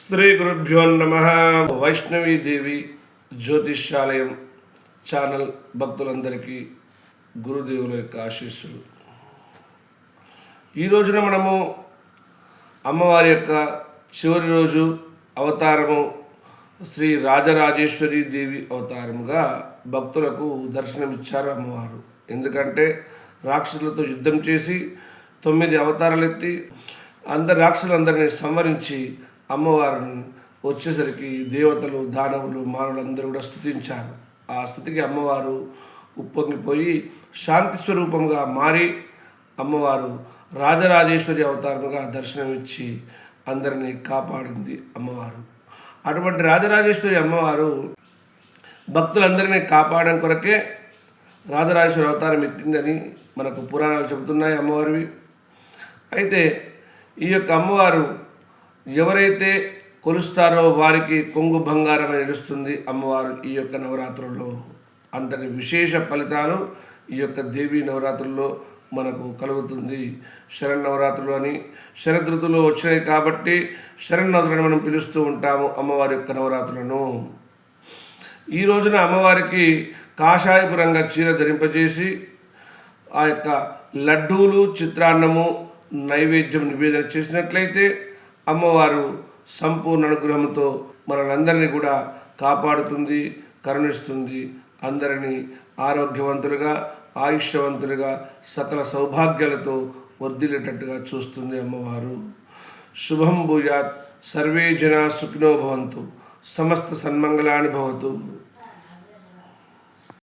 శ్రీ గురుభ్యో నమః. వైష్ణవీదేవి జ్యోతిష్యాలయం ఛానల్ భక్తులందరికీ గురుదేవుల యొక్క ఆశీస్సులు. ఈ రోజున మనము అమ్మవారి యొక్క చివరి రోజు అవతారము శ్రీ రాజరాజేశ్వరి దేవి అవతారముగా భక్తులకు దర్శనమిచ్చారు అమ్మవారు. ఎందుకంటే రాక్షసులతో యుద్ధం చేసి 9 అవతారాలు ఎత్తి రాక్షసులందరినీ సంవరించి అమ్మవారిని వచ్చేసరికి దేవతలు, దానవులు, మానవులందరూ కూడా స్తుతించారు. ఆ స్తుతికి అమ్మవారు ఉప్పొంగిపోయి శాంతి స్వరూపంగా మారి అమ్మవారు రాజరాజేశ్వరి అవతారముగా దర్శనమిచ్చి అందరినీ కాపాడింది అమ్మవారు. అటువంటి రాజరాజేశ్వరి అమ్మవారు భక్తులందరినీ కాపాడడం కొరకే రాజరాజేశ్వరి అవతారం ఎత్తిందని మనకు పురాణాలు చెబుతున్నాయి అమ్మవారివి. అయితే ఈ యొక్క అమ్మవారు ఎవరైతే కొలుస్తారో వారికి కొంగు బంగారమై నిలుస్తుంది అమ్మవారు. ఈ యొక్క నవరాత్రుల్లో అంతటి విశేష ఫలితాలు ఈ యొక్క దేవీ నవరాత్రుల్లో మనకు కలుగుతుంది. శరన్నవరాత్రులు అని శరదృతులు వచ్చినాయి కాబట్టి శరన్నవరాత్రులను మనం పిలుస్తూ ఉంటాము అమ్మవారి యొక్క నవరాత్రులను. ఈ రోజున అమ్మవారికి కాషాయపు రంగ చీర ధరింపజేసి ఆ యొక్క లడ్డూలు, చిత్రాన్నము నైవేద్యం నివేదన చేసినట్లయితే అమ్మవారు సంపూర్ణ అనుగ్రహంతో మనలందరినీ కూడా కాపాడుతుంది, కరుణిస్తుంది. అందరినీ ఆరోగ్యవంతులుగా, ఆయుష్యవంతులుగా, సకల సౌభాగ్యాలతో వర్ధిల్లేటట్టుగా చూస్తుంది అమ్మవారు. శుభం భూయాత్. సర్వే జనా సుఖినో భవంతు. సమస్త సన్మంగళాని భవతు.